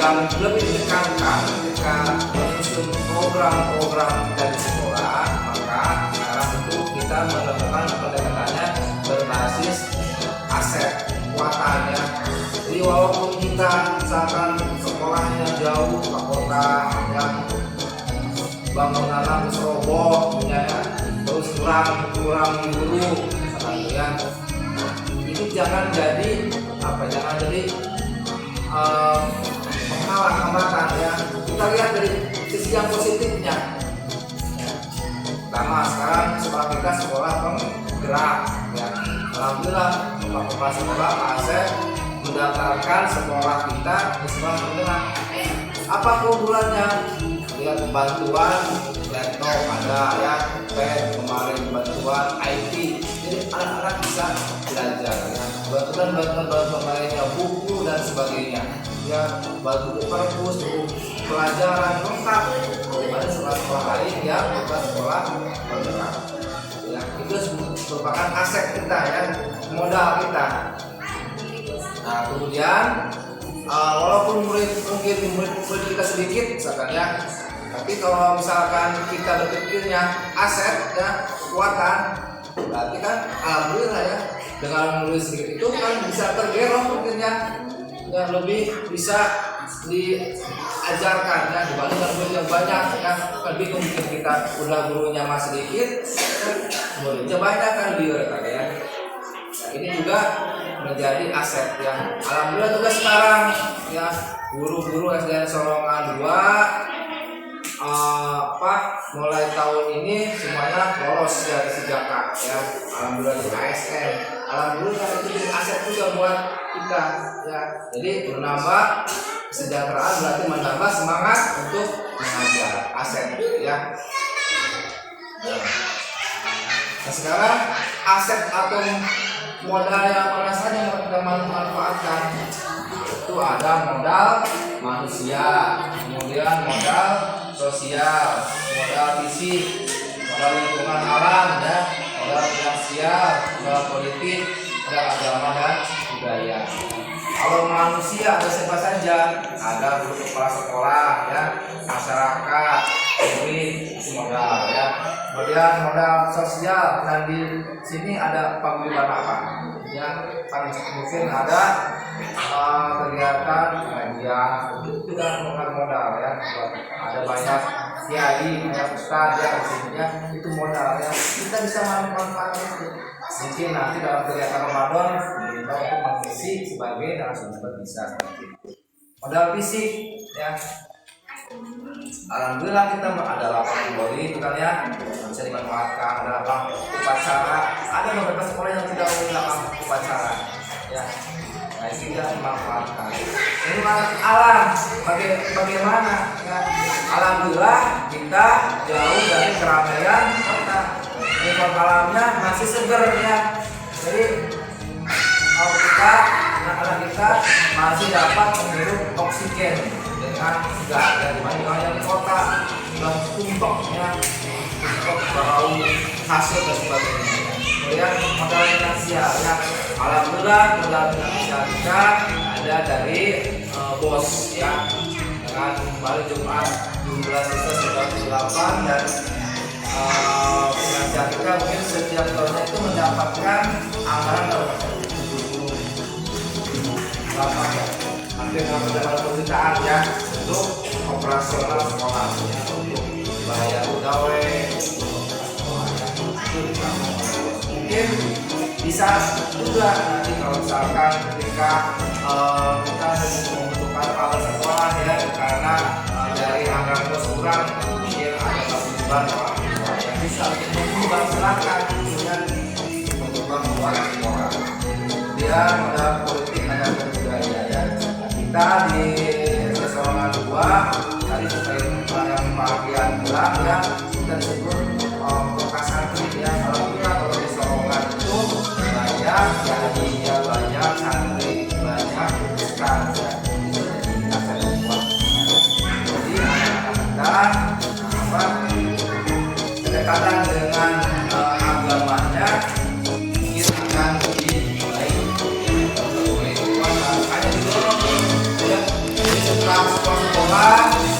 yang lebih ditekankan ketika menyusun program-program dari sekolah, maka sekarang itu kita menemukan pendekatannya berbasis aset kuatannya. Jadi walaupun kita misalkan sekolahnya jauh ke kota yang bangunan roboh, terus kurang guru, misalkan ini jangan jadi menghalang hambatan ya. Kita lihat dari sisi yang positifnya. Pertama, sekarang sekolah penggerak ya. Alhamdulillah Pak Kepala Sekolah Asep mendaftarkan sekolah kita di sekolah penggerak. Apa keunggulannya? Lihat bantuan laptop ada ya, pen kemarin bantuan IT, jadi anak-anak bisa belajar ya. Bantuan lainnya buku dan sebagainya ya, bantu perpus, pelajaran lengkap daripada sekolah lain yang bukan sekolah penggerak ya. Itu merupakan aset kita ya, modal kita. Nah kemudian walaupun murid kita sedikit misalkan ya, tapi kalau misalkan kita berpikirnya aset ya, kekuatan, berarti kan alhamdulillah ya, dengan murid sedikit itu kan bisa tergerong mungkinnya ya, lebih bisa diajarkan ya dibandingkan murid yang banyak ya. Lebih mungkin kita udah gurunya masih sedikit, muridnya banyak kan kan ya. Nah, ini juga menjadi aset yang alhamdulillah tugas sekarang ya, guru-guru SDN Sorongan 2 mulai tahun ini semuanya lolos dari Sejaka ya, alhamdulillah di ASN. Alhamdulillah itu jadi aset juga buat kita ya. Jadi menambah kesejahteraan berarti menambah semangat untuk mengajar, aset ya. Nah sekarang aset atau modal yang mana saja yang kita manfaatkan, itu ada modal manusia, kemudian modal sosial, modal fisik, modal lingkungan alam ya, modal finansial, modal politik, modal agama dan budaya. Kalau manusia ada siapa saja, ada guru kepala sekolah ya, masyarakat, murid, itu modal ya. Kemudian modal sosial, dan di sini ada paguyuban apa ya, kan mungkin ada kegiatan pengajian, itu kan modal ya. Ada banyak kiai, banyak ustadz ya di sini ya, itu modal ya. Kita bisa manfaatkan itu. Mungkin nanti dalam kegiatan Ramadan kita untuk mengisi sebagai narasumber bisa seperti itu. Modal fisik ya. Alhamdulillah kita ada lapang body itu kan ya, bisa dimanfaatkan. Ada lapang upacara, ada beberapa sekolah yang tidak memiliki lapang upacara ya. Nah itu kita dimanfaatkan. Ini alam bagaimana ya? Alhamdulillah kita jauh dari keramaian kota. Ini alamnya masih seger ya. Jadi kalau anak-anak kita masih dapat menghirup oksigen dengan segar ya, dibandingkan yang di kota yang tumpoknya, tumpok bau hasil dan sebagainya. Kemudian modal finansial ya, alhamdulillah modal finansial kita ada dari bos ya, dengan kembali Jumat jumlah siswa 98 dan finansial kita mungkin setiap tahunnya itu mendapatkan anggaran berapa? 78 ya, hampir 80 jutaan ya untuk operasional sekolah ya, untuk bayar pegawai mungkin bisa juga nanti kalau misalkan ketika kita membutuhkan kepala sekolah ya, karena dari anggaran bos kurang, mungkin ada kewajiban orang tua yang bisa mengubah silakan dengan mengubah sekolah. Dia modal politik dan budaya ya. Kita di Sorongan 2 tadi sesuai yang bagian bilang ya, kita disebut bekas santri ya. Kalau di Sorongan itu banyak jadinya, banyak santri, banyak ustaz ya. Itu kita sering buat. Jadi anak-anak kita kedekatan dengan agamanya mungkin akan lebih baik. Hanya didorong ya, apa?